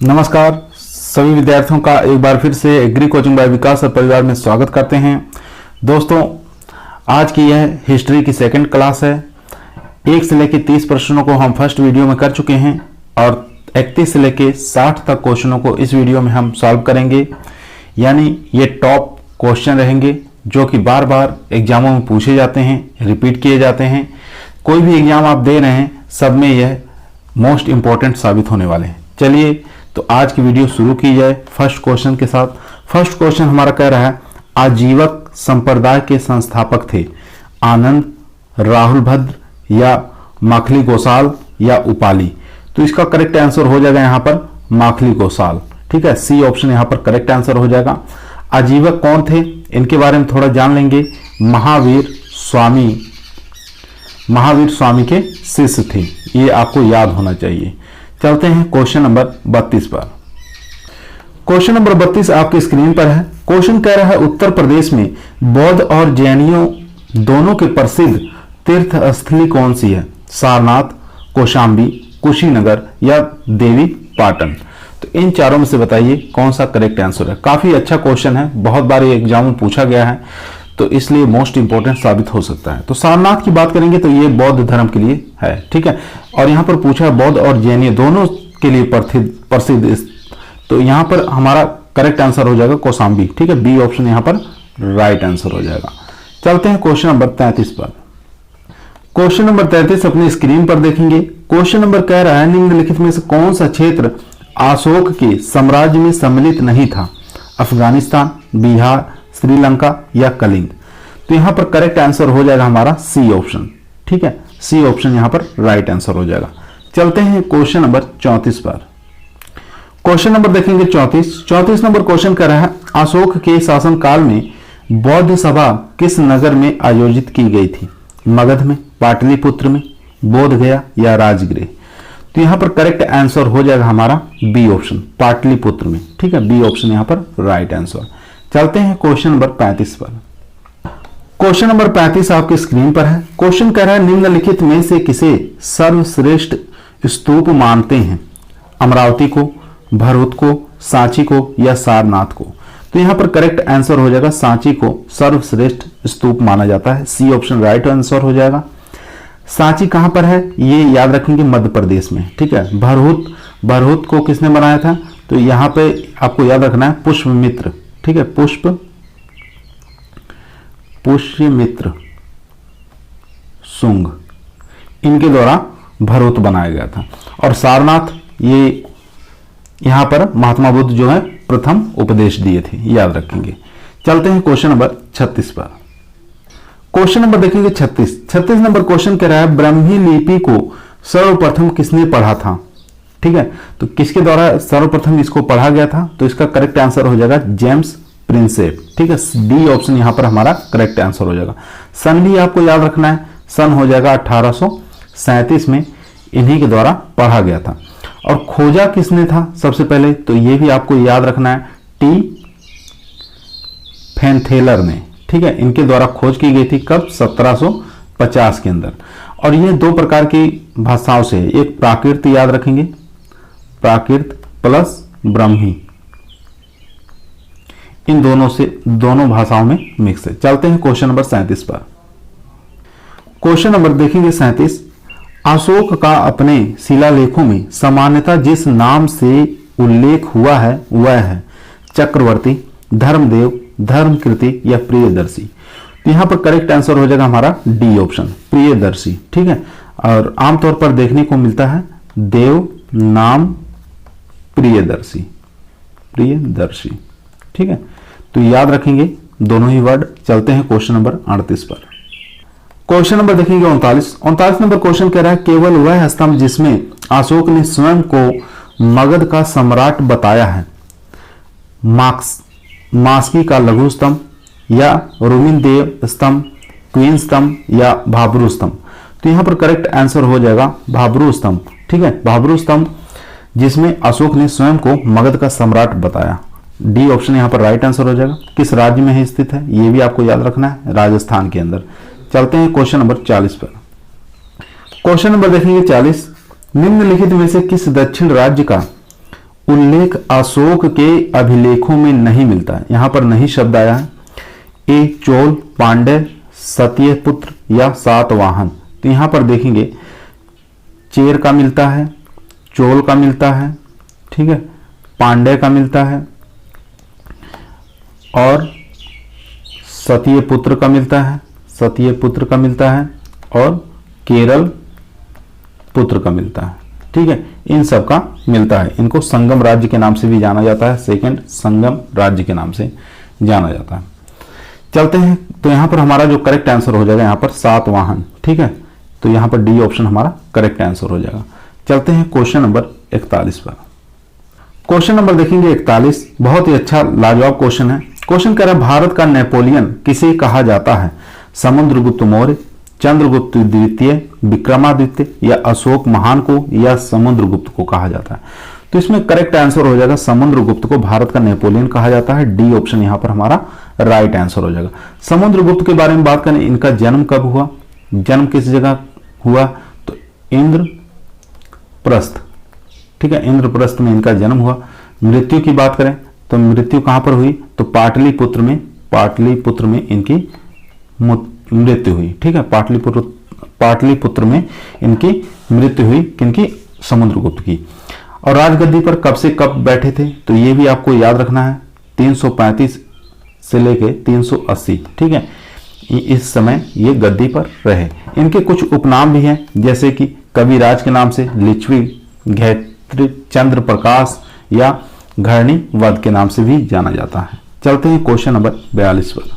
नमस्कार सभी विद्यार्थियों का एक बार फिर से एग्री कोचिंग बाय विकास और परिवार में स्वागत करते हैं। दोस्तों, आज की यह हिस्ट्री की सेकंड क्लास है। 1 से लेकर 30 प्रश्नों को हम फर्स्ट वीडियो में कर चुके हैं और 31 से लेकर 60 तक क्वेश्चनों को इस वीडियो में हम सॉल्व करेंगे। यानी ये टॉप क्वेश्चन रहेंगे जो कि बार बार एग्जामों में पूछे जाते हैं, रिपीट किए जाते हैं। कोई भी एग्जाम आप दे रहे हैं, सब में यह मोस्ट इंपॉर्टेंट साबित होने वाले हैं। चलिए तो आज की वीडियो शुरू की जाए फर्स्ट क्वेश्चन के साथ। फर्स्ट क्वेश्चन हमारा कह रहा है, आजीवक संप्रदाय के संस्थापक थे आनंद, राहुल भद्र या माखली गोसाल या उपाली। तो इसका करेक्ट आंसर हो जाएगा यहाँ पर माखली गोसाल। ठीक है, सी ऑप्शन यहाँ पर करेक्ट आंसर हो जाएगा। आजीवक कौन थे, इनके बारे में थोड़ा जान लेंगे। महावीर स्वामी के शिष्य थे, ये आपको याद होना चाहिए। चलते हैं क्वेश्चन नंबर 32 पर। क्वेश्चन नंबर 32 आपके स्क्रीन पर है। क्वेश्चन कह रहा है, उत्तर प्रदेश में बौद्ध और जैनियों दोनों के प्रसिद्ध तीर्थ स्थली कौन सी है? सारनाथ, कौशाम्बी, कुशीनगर या देवी पाटन। तो इन चारों में से बताइए कौन सा करेक्ट आंसर है। काफी अच्छा क्वेश्चन है, बहुत बार ये एग्जाम में पूछा गया है, तो इसलिए मोस्ट इंपॉर्टेंट साबित हो सकता है। तो सारनाथ की बात करेंगे तो ये बौद्ध धर्म के लिए है। ठीक है, और यहाँ पर पूछा है बौद्ध और जैन दोनों के लिए प्रसिद्ध, तो यहाँ पर हमारा करेक्ट आंसर हो जाएगा कौशाम्बी। ठीक है, बी ऑप्शन यहाँ पर राइट आंसर हो जाएगा। चलते हैं क्वेश्चन नंबर 33 पर। क्वेश्चन नंबर 33 अपनी स्क्रीन पर देखेंगे। क्वेश्चन नंबर कह रहा है, निम्नलिखित में से कौन सा क्षेत्र अशोक के साम्राज्य में सम्मिलित नहीं था? अफगानिस्तान, बिहार, श्रीलंका या कलिंग। तो यहां पर करेक्ट आंसर हो जाएगा हमारा सी ऑप्शन। ठीक है, सी ऑप्शन यहां पर राइट आंसर हो जाएगा। चलते हैं क्वेश्चन नंबर 34 पर। क्वेश्चन नंबर देखेंगे 34 नंबर क्वेश्चन कर रहा है, अशोक के शासनकाल में बौद्ध सभा किस नगर में आयोजित की गई थी? मगध में, पाटलिपुत्र में, बोधगया या राजगृह। तो यहां पर करेक्ट आंसर हो जाएगा हमारा बी ऑप्शन, पाटलिपुत्र में। ठीक है, बी ऑप्शन यहां पर राइट आंसर। चलते हैं क्वेश्चन नंबर 35 पर। क्वेश्चन नंबर 35 आपके स्क्रीन पर है। क्वेश्चन कह रहा है, निम्नलिखित में से किसे सर्वश्रेष्ठ स्तूप मानते हैं? अमरावती को, भरूच को, सांची को या सारनाथ को। तो यहां पर करेक्ट आंसर हो जाएगा सांची को सर्वश्रेष्ठ स्तूप माना जाता है। सी ऑप्शन राइट आंसर हो जाएगा। सांची कहां पर है ये याद रखेंगे, मध्य प्रदेश में। ठीक है, भरूच को किसने बनाया था? तो यहां पे आपको याद रखना है पुष्यमित्र। ठीक है, पुष्यमित्र शुंग, इनके द्वारा भरूच बनाया गया था। और सारनाथ, ये यहां पर महात्मा बुद्ध जो है प्रथम उपदेश दिए थे, याद रखेंगे। चलते हैं क्वेश्चन नंबर 36 पर। क्वेश्चन नंबर देखेंगे 36 नंबर क्वेश्चन कह रहा है, ब्राह्मी लिपि को सर्वप्रथम किसने पढ़ा था? ठीक है, तो किसके द्वारा सर्वप्रथम इसको पढ़ा गया था? तो इसका करेक्ट आंसर हो जाएगा जेम्स प्रिंसेप। ठीक है, डी ऑप्शन यहां पर हमारा करेक्ट आंसर हो जाएगा। सन भी आपको याद रखना है, सन हो जाएगा 1837 में इन्हीं के द्वारा पढ़ा गया था। और खोजा किसने था सबसे पहले? तो ये भी आपको याद रखना है, टी फैनथेलर ने। ठीक है, इनके द्वारा खोज की गई थी कब? 1750 के अंदर। और ये दो प्रकार की भाषाओं से, एक प्राकृत याद रखेंगे, प्राकृत प्लस ब्राह्मी, इन दोनों भाषाओं में मिक्स है। चलते हैं क्वेश्चन नंबर 37 पर। क्वेश्चन नंबर देखेंगे 37, अशोक का अपने शिलालेखों में सामान्यतः जिस नाम से उल्लेख हुआ है वह है चक्रवर्ती, धर्मदेव, धर्मकृति या प्रियदर्शी। तो यहां पर करेक्ट आंसर हो जाएगा हमारा डी ऑप्शन, प्रियदर्शी। ठीक है, और आमतौर पर देखने को मिलता है देव नाम प्रियदर्शी। ठीक है, तो याद रखेंगे दोनों ही वर्ड। चलते हैं क्वेश्चन नंबर 38 पर। क्वेश्चन नंबर देखेंगे 39 नंबर क्वेश्चन कह रहा है, केवल वह स्तंभ जिसमें अशोक ने स्वयं को मगध का सम्राट बताया है, मास्की का लघु स्तंभ या रोमिनदेव स्तंभ, क्वीन स्तंभ या भाब्रू स्तंभ। तो यहां पर करेक्ट आंसर हो जाएगा भाब्रू स्तंभ। ठीक है, भाब्रू स्तंभ जिसमें अशोक ने स्वयं को मगध का सम्राट बताया। डी ऑप्शन यहां पर राइट आंसर हो जाएगा। किस राज्य में है स्थित है ये भी आपको याद रखना है, राजस्थान के अंदर। चलते हैं क्वेश्चन नंबर 40 पर। क्वेश्चन नंबर देखेंगे 40, निम्नलिखित में से किस दक्षिण राज्य का उल्लेख अशोक के अभिलेखों में नहीं मिलता है। यहां पर नहीं शब्द आया है। ए चोल, पांड्य, सत्यपुत्र या सातवाहन। तो यहां पर देखेंगे चेर का मिलता है, चोल का मिलता है, ठीक है, पांड्य का मिलता है और सत्यपुत्र का मिलता है, सत्यपुत्र का मिलता है और केरल पुत्र का मिलता है, ठीक है, इन सब का मिलता है। इनको संगम राज्य के नाम से भी जाना जाता है, सेकंड संगम राज्य के नाम से जाना जाता है। चलते हैं, तो यहां पर हमारा जो करेक्ट आंसर हो जाएगा यहां पर सातवाहन, ठीक है, तो यहां पर डी ऑप्शन हमारा करेक्ट आंसर हो जाएगा। चलते हैं क्वेश्चन नंबर 41 पर। क्वेश्चन नंबर देखेंगे 41, बहुत ही अच्छा लाजवाब क्वेश्चन है। क्वेश्चन कह रहा है भारत का नेपोलियन किसे कहा जाता है? समुद्रगुप्त मौर्य, चंद्रगुप्त द्वितीय, विक्रमादित्य या अशोक महान को या समुद्रगुप्त को कहा जाता है? तो इसमें करेक्ट आंसर हो जाएगा समुद्रगुप्त को भारत का नेपोलियन कहा जाता है। डी ऑप्शन यहां पर हमारा राइट आंसर हो जाएगा। समुद्रगुप्त के बारे में बात करें, इनका जन्म कब हुआ, जन्म किस जगह हुआ? तो इंद्रप्रस्थ, ठीक है, इंद्रप्रस्थ में इनका जन्म हुआ। मृत्यु की बात करें तो मृत्यु कहां पर हुई? तो पाटलिपुत्र में, पाटलिपुत्र में इनकी मृत्यु हुई, ठीक है, पाटलिपुत्र में इनकी मृत्यु हुई, किनकी? समुद्रगुप्त की। और राजगद्दी पर कब से कब बैठे थे? तो ये भी आपको याद रखना है, 335 से लेके 380, ठीक है, इस समय ये गद्दी पर रहे। इनके कुछ उपनाम भी हैं, जैसे कि कविराज के नाम से लिच्छवी, घैत्री, चंद्र प्रकाश या घरणी वध के नाम से भी जाना जाता है। चलते हैं क्वेश्चन नंबर 42 पर।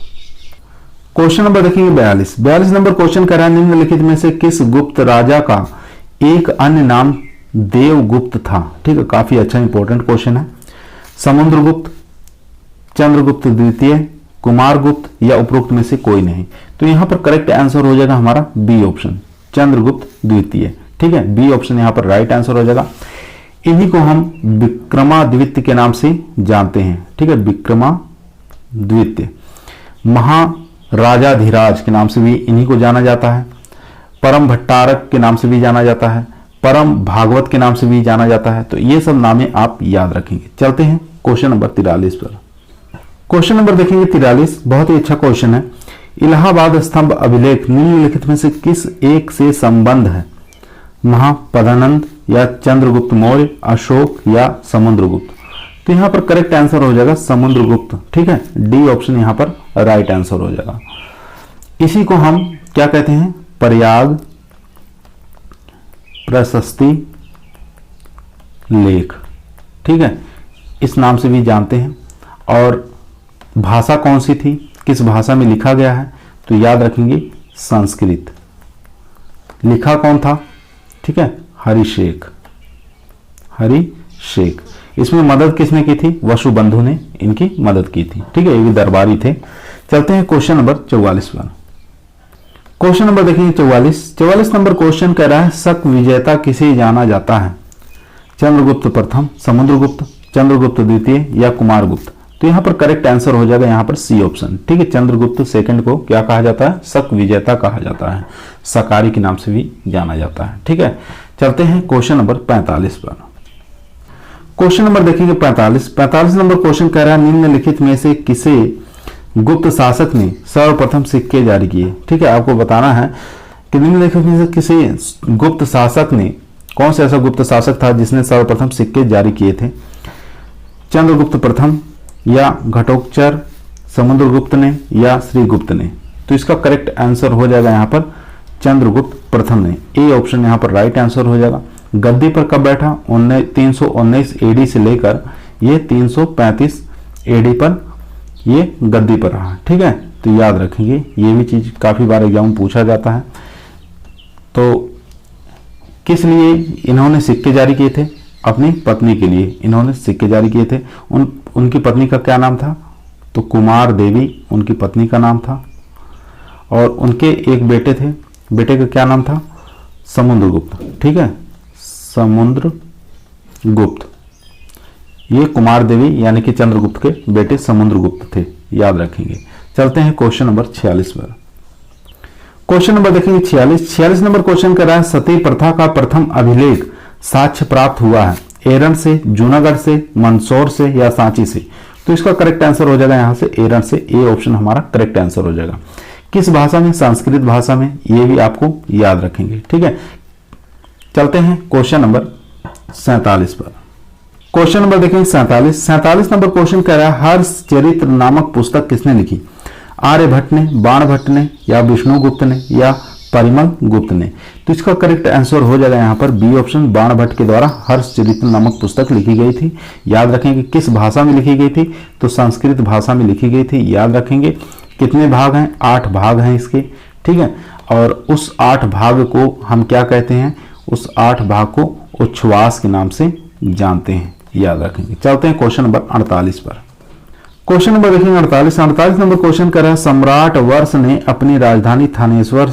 क्वेश्चन नंबर देखेंगे 42 नंबर क्वेश्चन कह रहा है निम्नलिखित में से किस गुप्त राजा का एक अन्य नाम देवगुप्त था? ठीक है, काफी अच्छा इंपॉर्टेंट क्वेश्चन है। समुद्रगुप्त, चंद्रगुप्त द्वितीय, कुमारगुप्त या उपरोक्त में से कोई नहीं? तो यहां पर करेक्ट आंसर हो जाएगा हमारा बी ऑप्शन, चंद्रगुप्त द्वितीय, ठीक है, बी ऑप्शन यहां पर राइट आंसर हो जाएगा। इन्हीं को हम विक्रमादित्य के नाम से जानते हैं, ठीक है, विक्रमादित्य। महाराजाधिराज के नाम से भी इन्हीं को जाना जाता है। परम भट्टारक के नाम से भी जाना जाता है, परम भागवत के नाम से भी जाना जाता है। तो ये सब नामें आप याद रखेंगे। चलते हैं क्वेश्चन नंबर 43 पर। क्वेश्चन नंबर देखेंगे 43, बहुत ही अच्छा क्वेश्चन है। इलाहाबाद स्तंभ अभिलेख निम्नलिखित में से किस एक से संबंध है? महापदानंद या चंद्रगुप्त मौर्य, अशोक या समुद्रगुप्त? तो यहां पर करेक्ट आंसर हो जाएगा समुद्रगुप्त, ठीक है, डी ऑप्शन यहां पर राइट आंसर हो जाएगा। इसी को हम क्या कहते हैं? प्रयाग प्रशस्ति लेख, ठीक है, इस नाम से भी जानते हैं। और भाषा कौन सी थी, किस भाषा में लिखा गया है? तो याद रखेंगे संस्कृत। लिखा कौन था? ठीक है, हरिशेख, हरिशेख। इसमें मदद किसने की थी? वसुबंधु ने इनकी मदद की थी, ठीक है, ये भी दरबारी थे। चलते हैं क्वेश्चन नंबर 44 पर। क्वेश्चन नंबर देखेंगे 44 नंबर क्वेश्चन कह रहा है शक विजेता किसे जाना जाता है? चंद्रगुप्त प्रथम, समुद्रगुप्त, चंद्रगुप्त द्वितीय या कुमारगुप्त? तो यहां पर करेक्ट आंसर हो जाएगा यहां पर सी ऑप्शन, ठीक है, चंद्रगुप्त सेकंड को क्या कहा जाता है? शक विजेता कहा जाता है, सकारी के नाम से भी जाना जाता है, ठीक है। चलते हैं क्वेश्चन नंबर 45 पर। क्वेश्चन नंबर देखेंगे 45 नंबर क्वेश्चन कह रहा है निम्नलिखित में से किसे गुप्त शासक ने सर्वप्रथम सिक्के जारी किए? ठीक है, आपको बताना है कि निम्नलिखित में से किसी गुप्त शासक ने, कौन सा ऐसा गुप्त शासक था जिसने सर्वप्रथम सिक्के जारी किए थे? चंद्रगुप्त प्रथम या घटोत्कच, समुद्रगुप्त ने या श्रीगुप्त ने? तो इसका करेक्ट आंसर हो जाएगा यहाँ पर चंद्रगुप्त प्रथम ने, ए ऑप्शन यहाँ पर राइट आंसर हो जाएगा। गद्दी पर कब बैठा? 319 एडी से लेकर ये 335 एडी पर ये गद्दी पर रहा, ठीक है। तो याद रखेंगे, ये भी चीज काफी बार एग्जाम में पूछा जाता है। तो किस लिए इन्होंने सिक्के जारी किए थे? अपनी पत्नी के लिए इन्होंने सिक्के जारी किए थे। उनकी पत्नी का क्या नाम था? तो कुमार देवी उनकी पत्नी का नाम था। और उनके एक बेटे थे, बेटे का क्या नाम था? समुद्रगुप्त, ठीक है, समुद्रगुप्त। ये कुमार देवी यानी कि चंद्रगुप्त के बेटे समुद्रगुप्त थे, याद रखेंगे। चलते हैं क्वेश्चन नंबर 46 पर। क्वेश्चन नंबर देखेंगे 46 नंबर क्वेश्चन कर रहा है सती प्रथा का प्रथम अभिलेख साक्ष्य प्राप्त हुआ है? एरंड से, जूनागढ़ से, मंदसौर से या सांची से? तो इसका करेक्ट आंसर हो जाएगा यहाँ से एरंड से। ए ऑप्शन हमारा करेक्ट आंसर हो जाएगा। किस भाषा में? संस्कृत भाषा में। ये भी आपको याद रखेंगे, ठीक है। चलते हैं क्वेश्चन नंबर 47 पर। क्वेश्चन नंबर देखेंगे 47 नंबर क्वेश्चन कह रहा है हर्षचरित्र नामक पुस्तक किसने लिखी? आर्यभट्ट ने, बाणभट्ट ने या विष्णुगुप्त ने या परिमल गुप्त ने? तो इसका करेक्ट आंसर हो जाएगा यहाँ पर बी ऑप्शन, बाणभट्ट के द्वारा हर्षचरित्र नामक पुस्तक लिखी गई थी। याद रखेंगे किस भाषा में लिखी गई थी? तो संस्कृत भाषा में लिखी गई थी। याद रखेंगे कितने भाग हैं? 8 भाग हैं इसके, ठीक है। और उस 8 भाग को हम क्या कहते हैं? उस 8 भाग को उच्छ्वास के नाम से जानते हैं। याद रखेंगे। चलते हैं क्वेश्चन नंबर 48 पर। क्वेश्चन नंबर देखेंगे 48 नंबर क्वेश्चन कर रहा है सम्राट वर्ष ने अपनी राजधानी थानेश्वर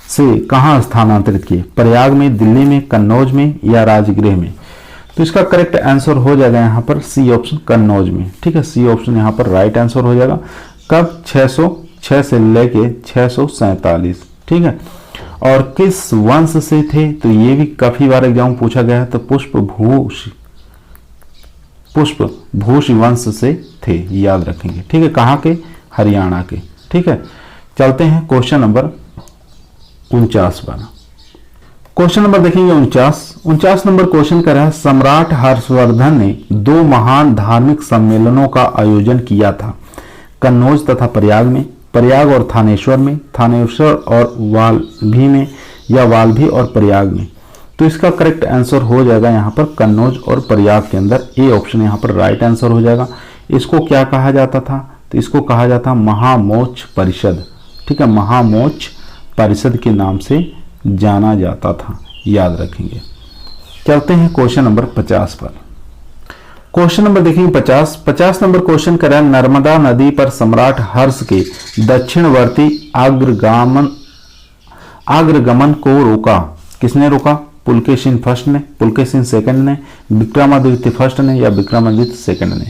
से कहां स्थानांतरित किए? प्रयाग में, दिल्ली में, कन्नौज में या राजगृह में? तो इसका करेक्ट आंसर हो जाएगा यहाँ पर सी ऑप्शन, कन्नौज में, ठीक है। सी ऑप्शन यहाँ पर राइट आंसर हो जाएगा। कब? 606 से लेके 647, ठीक है। और किस वंश से थे? तो ये भी काफी बार एग्जाम पूछा गया है। तो पुष्पभूष वंश से थे। याद रखेंगे, ठीक है। कहाँ के? हरियाणा के, ठीक है। चलते हैं क्वेश्चन नंबर 49 पर। क्वेश्चन नंबर देखेंगे 49 नंबर क्वेश्चन कर रहा है सम्राट हर्षवर्धन ने 2 महान धार्मिक सम्मेलनों का आयोजन किया था, कन्नौज तथा प्रयाग में, प्रयाग और थानेश्वर में, थानेश्वर और वाल्भी में या वाल्भी और प्रयाग में? तो इसका करेक्ट आंसर हो जाएगा यहाँ पर कन्नौज और प्रयाग के अंदर। ए ऑप्शन यहाँ पर राइट आंसर हो जाएगा। इसको क्या कहा जाता था? तो इसको कहा जाता महामोक्ष परिषद, ठीक है। महामोक्ष परिषद के नाम से जाना जाता था। याद रखेंगे। चलते हैं क्वेश्चन नंबर 50 पर। क्वेश्चन नंबर देखेंगे 50 नंबर क्वेश्चन कर रहा है नर्मदा नदी पर सम्राट हर्ष के दक्षिणवर्ती आग्रगमन को रोका? किसने रोका? पुलकेशिन फर्स्ट ने, पुलकेशिन सेकंड ने, विक्रमादित्य फर्स्ट ने या विक्रमादित्य सेकंड ने?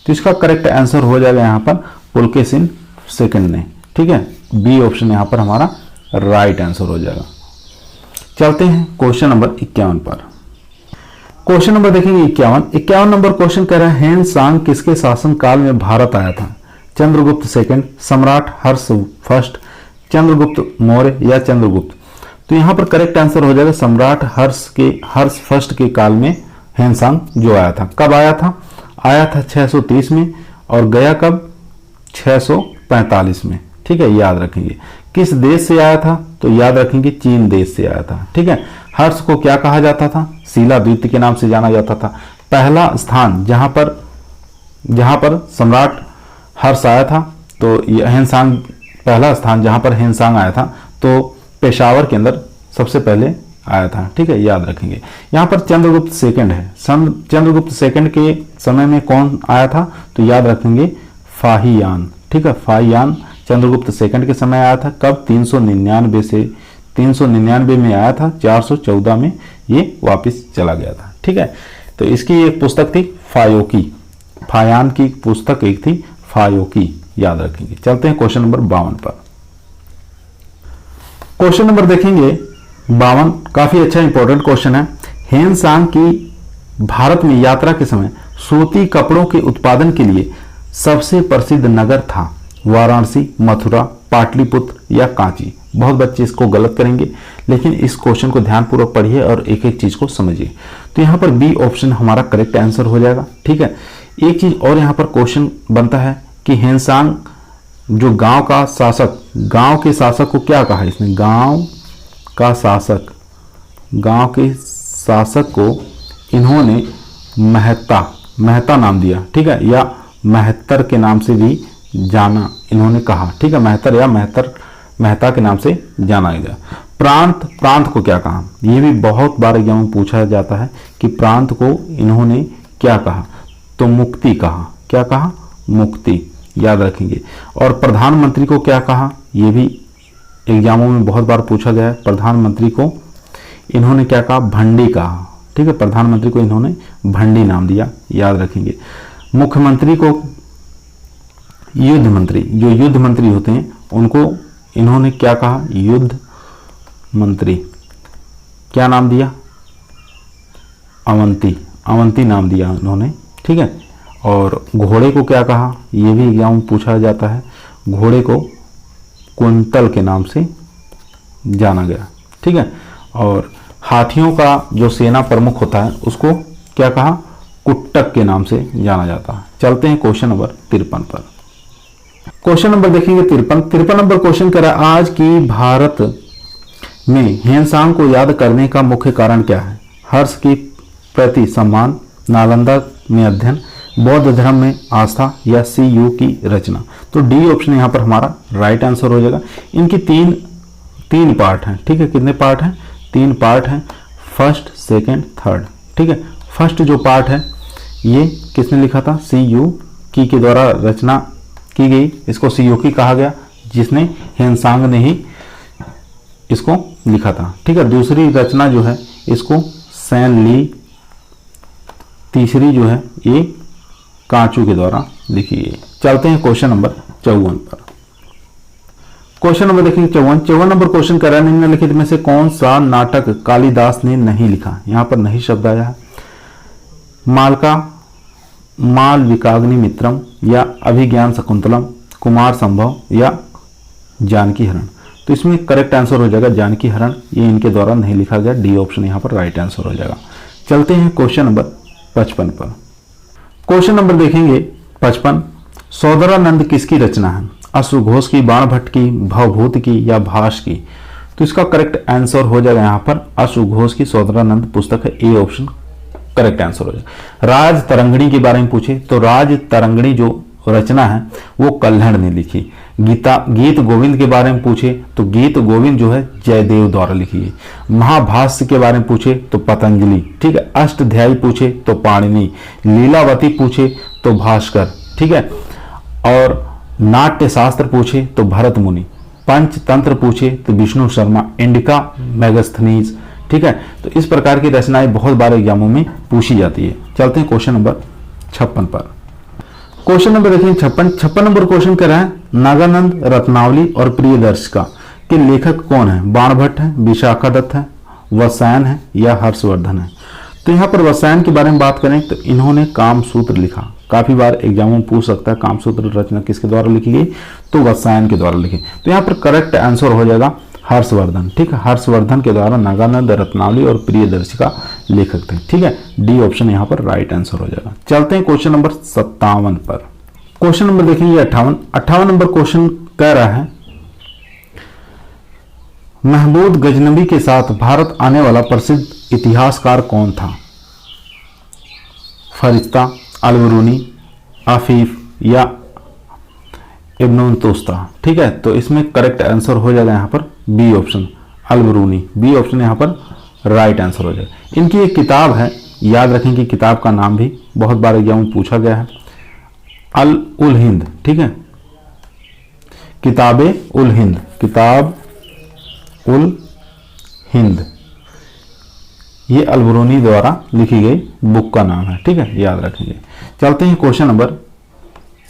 तो इसका करेक्ट आंसर हो जाएगा यहाँ पर पुलकेशिन सेकंड ने, ठीक है। बी ऑप्शन यहाँ पर हमारा राइट आंसर हो जाएगा। चलते हैं क्वेश्चन नंबर 51 पर। क्वेश्चन नंबर देखेंगे 51 नंबर क्वेश्चन कह रहा है हेन सांग किसके शासन काल में भारत आया था? चंद्रगुप्त सेकंड, सम्राट हर्ष फर्स्ट, चंद्रगुप्त मौर्य या चंद्रगुप्त? तो यहाँ पर करेक्ट आंसर हो जाएगा सम्राट हर्ष फर्स्ट के काल में हेनसांग जो आया था। कब आया था? आया था 630 में और गया कब? 645 में, ठीक है। याद रखेंगे। किस देश से आया था? तो याद रखेंगे चीन देश से आया था, ठीक है। हर्ष को क्या कहा जाता था? शिला द्वितीय के नाम से जाना जाता था। पहला स्थान जहां पर सम्राट हर्ष आया था, तो हेनसांग पहला स्थान जहां पर हेनसांग आया था तो पेशावर के अंदर सबसे पहले आया था, ठीक है। याद रखेंगे। यहाँ पर चंद्रगुप्त सेकंड है। चंद्रगुप्त सेकंड के समय में कौन आया था? तो याद रखेंगे फाहियान, ठीक है। फाहियान चंद्रगुप्त सेकंड के समय आया था। कब? 399 में आया था, 414 में ये वापस चला गया था, ठीक है। तो इसकी एक पुस्तक थी फायोकी, फायान की पुस्तक एक थी फायोकी। याद रखेंगे। चलते हैं क्वेश्चन नंबर 52 पर। क्वेश्चन नंबर देखेंगे 52, काफी अच्छा इंपॉर्टेंट क्वेश्चन है। हेनसांग की भारत में यात्रा के समय सूती कपड़ों के उत्पादन के लिए सबसे प्रसिद्ध नगर था? वाराणसी, मथुरा, पाटलिपुत्र या कांची? बहुत बच्चे इसको गलत करेंगे, लेकिन इस क्वेश्चन को ध्यानपूर्वक पढ़िए और एक एक चीज को समझिए। तो यहाँ पर बी ऑप्शन हमारा करेक्ट आंसर हो जाएगा, ठीक है। एक चीज और यहाँ पर क्वेश्चन बनता है कि हेनसांग जो गांव का शासक, गांव के शासक को क्या कहा इसने? गांव का शासक, गांव के शासक को इन्होंने महता नाम दिया, ठीक है, या महत्तर के नाम से भी जाना इन्होंने कहा, ठीक है। महत्तर या महता के नाम से जाना गया। प्रांत को क्या कहा? यह भी बहुत बार एग्जाम में पूछा जाता है कि प्रांत को इन्होंने क्या कहा? तो मुक्ति कहा। क्या कहा? मुक्ति। याद रखेंगे। और प्रधानमंत्री को क्या कहा? यह भी एग्जामों में बहुत बार पूछा गया है। प्रधानमंत्री को इन्होंने क्या कहा? भंडी कहा, ठीक है। प्रधानमंत्री को इन्होंने भंडी नाम दिया। याद रखेंगे। मुख्यमंत्री को युद्ध मंत्री, जो युद्ध मंत्री होते हैं उनको इन्होंने क्या कहा? युद्ध मंत्री। क्या नाम दिया? अवंती नाम दिया उन्होंने, ठीक है। और घोड़े को क्या कहा, ये भी एग्जाम में पूछा जाता है। घोड़े को कुंतल के नाम से जाना गया, ठीक है। और हाथियों का जो सेना प्रमुख होता है उसको क्या कहा, कुट्टक के नाम से जाना जाता है। चलते हैं क्वेश्चन नंबर 53 पर। क्वेश्चन नंबर देखेंगे 53 नंबर क्वेश्चन कह रहा है, आज की भारत में ह्वेनसांग को याद करने का मुख्य कारण क्या है? हर्ष की प्रति सम्मान, नालंदा में अध्ययन, बौद्ध धर्म में आस्था, या CU की रचना। तो डी ऑप्शन यहाँ पर हमारा राइट आंसर हो जाएगा। इनकी तीन पार्ट हैं, ठीक है। कितने पार्ट हैं? 3 पार्ट हैं, फर्स्ट, सेकंड, थर्ड, ठीक है। फर्स्ट जो पार्ट है ये किसने लिखा था? CU की के द्वारा रचना की गई, इसको CU की कहा गया, जिसने ह्वेनसांग ने ही इसको लिखा था, ठीक है। दूसरी रचना जो है इसको सैन ली, तीसरी जो है ये कांचू के द्वारा लिखी गई। चलते हैं क्वेश्चन नंबर 54 पर। क्वेश्चन नंबर देखेंगे 54 नंबर क्वेश्चन कर रहा है, निम्नलिखित में से कौन सा नाटक कालिदास ने नहीं लिखा? यहां पर नहीं शब्द आया है। मालका, मालविकाग्नि मित्रम, या अभिज्ञान शकुंतलम, कुमार संभव, या जानकी हरण। तो इसमें करेक्ट आंसर हो जाएगा जानकी हरण, ये इनके द्वारा नहीं लिखा गया। डी ऑप्शन यहां पर राइट आंसर हो जाएगा। चलते हैं क्वेश्चन नंबर 55 पर। क्वेश्चन नंबर देखेंगे 55, सौंदरानंद किसकी रचना है? अश्वघोष की, बाणभट्ट की, भवभूत की, या भास की? तो इसका करेक्ट आंसर हो जाएगा यहाँ पर अश्वघोष की सौंदरानंद पुस्तक है, ए ऑप्शन करेक्ट आंसर हो जाएगा। राज तरंगिणी के बारे में पूछे तो राज तरंगिणी जो रचना है वो कल्हड़ ने लिखी। गीत गोविंद के बारे में पूछे तो गीत गोविंद जो है जयदेव द्वारा लिखी है। महाभाष्य के बारे में पूछे तो पतंजलि, ठीक है। अष्टध्यायी पूछे तो पाणिनि, लीलावती पूछे तो भास्कर, ठीक है। और नाट्य शास्त्र पूछे तो भरत मुनि, पंचतंत्र पूछे तो विष्णु शर्मा, इंडिका मैगस्थनीज, ठीक है। तो इस प्रकार की रचनाएं बहुत बार एग्जामों में पूछी जाती है। चलते हैं क्वेश्चन नंबर 56 पर। क्वेश्चन नंबर देखें 56 नंबर क्वेश्चन कह रहा है, नागानंद रत्नावली और प्रियदर्शिका के लेखक कौन है? बाणभट्ट है, विशाखा दत्त है, वत्सायन है, या हर्षवर्धन है? तो यहाँ पर वत्सायन के बारे में बात करें तो इन्होंने कामसूत्र लिखा। काफी बार एग्जाम में पूछ सकता है कामसूत्र रचना किसके द्वारा लिखी गई? तो वत्सायन के द्वारा लिखी। तो यहाँ पर करेक्ट आंसर हो जाएगा हर्षवर्धन, ठीक है। हर्षवर्धन के द्वारा नागानंद रत्नावली और प्रियदर्शिका लेखक थे, ठीक है। डी ऑप्शन यहाँ पर राइट आंसर हो जाएगा। चलते हैं क्वेश्चन नंबर 57 पर। क्वेश्चन नंबर देखेंगे 58 नंबर क्वेश्चन कह रहा है, महमूद गजनवी के साथ भारत आने वाला प्रसिद्ध इतिहासकार कौन था? फरिश्ता, अलबरूनी, आफीफ, या इब्न तुस्ता, ठीक है। तो इसमें करेक्ट आंसर हो जाएगा यहाँ पर B option Alberuni. B option यहाँ पर राइट आंसर हो जाएगा। इनकी एक किताब है, याद रखें कि किताब का नाम भी बहुत बार एग्जाम में पूछा गया है, अल उल हिंद, ठीक है। किताबे उल हिंद, किताब उल हिंद, ये अलबरूनी द्वारा लिखी गई बुक का नाम है, ठीक है, याद रखेंगे। चलते हैं क्वेश्चन नंबर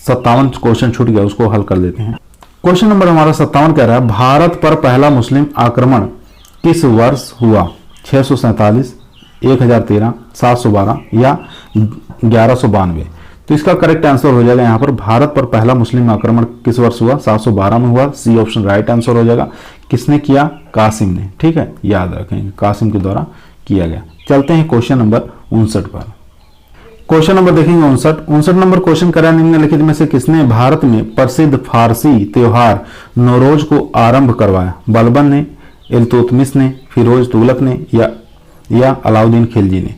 57 क्वेश्चन छूट गया, उसको हल कर लेते हैं। क्वेश्चन नंबर हमारा 57 कह रहा है, भारत पर पहला मुस्लिम आक्रमण किस वर्ष हुआ? 647, 1013, 712, या 1192? तो इसका करेक्ट आंसर हो जाएगा यहाँ पर भारत पर पहला मुस्लिम आक्रमण किस वर्ष हुआ? 712 में हुआ। सी ऑप्शन राइट आंसर हो जाएगा। किसने किया? कासिम ने, ठीक है, याद रखेंगे कासिम के द्वारा किया गया। चलते हैं क्वेश्चन नंबर 59 पर। क्वेश्चन नंबर देखेंगे 59 नंबर क्वेश्चन करा, निम्नलिखित में से किसने भारत में प्रसिद्ध फारसी त्योहार नौरोज को आरंभ करवाया? बलबन ने, इल्तुतमिश ने, फिरोज तुगलक ने, या अलाउद्दीन खिलजी ने?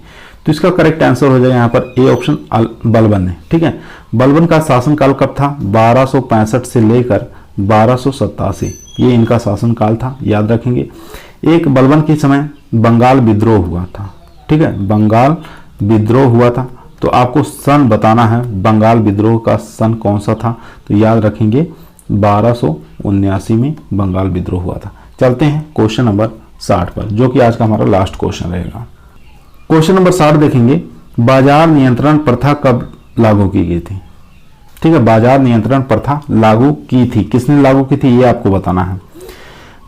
तो इसका करेक्ट आंसर हो जाएगा यहाँ पर ए ऑप्शन बलबन ने, ठीक है। बलबन का शासनकाल कब था? 1265 से लेकर 1287, ये इनका शासनकाल था, याद रखेंगे। एक बलबन के समय बंगाल विद्रोह हुआ था, ठीक है, बंगाल विद्रोह हुआ था। तो आपको सन बताना है, बंगाल विद्रोह का सन कौन सा था? तो याद रखेंगे 1279 में बंगाल विद्रोह हुआ था। चलते हैं क्वेश्चन नंबर 60 पर, जो कि आज का हमारा लास्ट क्वेश्चन रहेगा। क्वेश्चन नंबर 60 देखेंगे, बाजार नियंत्रण प्रथा कब लागू की गई थी? ठीक है, बाजार नियंत्रण प्रथा लागू की थी, किसने लागू की थी ये आपको बताना है।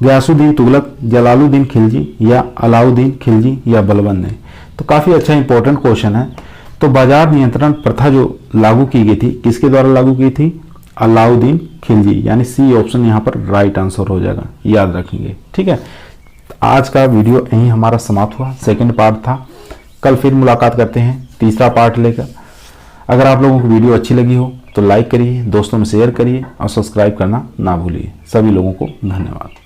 गयासुद्दीन तुगलक, जलालुद्दीन खिलजी, या अलाउद्दीन खिलजी, या बलबन ने? तो काफी अच्छा इंपॉर्टेंट क्वेश्चन है। तो बाजार नियंत्रण प्रथा जो लागू की गई थी, किसके द्वारा लागू की थी? अलाउद्दीन खिलजी, यानी सी ऑप्शन यहाँ पर राइट आंसर हो जाएगा, याद रखेंगे। ठीक है, आज का वीडियो यहीं हमारा समाप्त हुआ, सेकंड पार्ट था। कल फिर मुलाकात करते हैं तीसरा पार्ट लेकर। अगर आप लोगों को वीडियो अच्छी लगी हो तो लाइक करिए, दोस्तों में शेयर करिए और सब्सक्राइब करना ना भूलिए। सभी लोगों को धन्यवाद।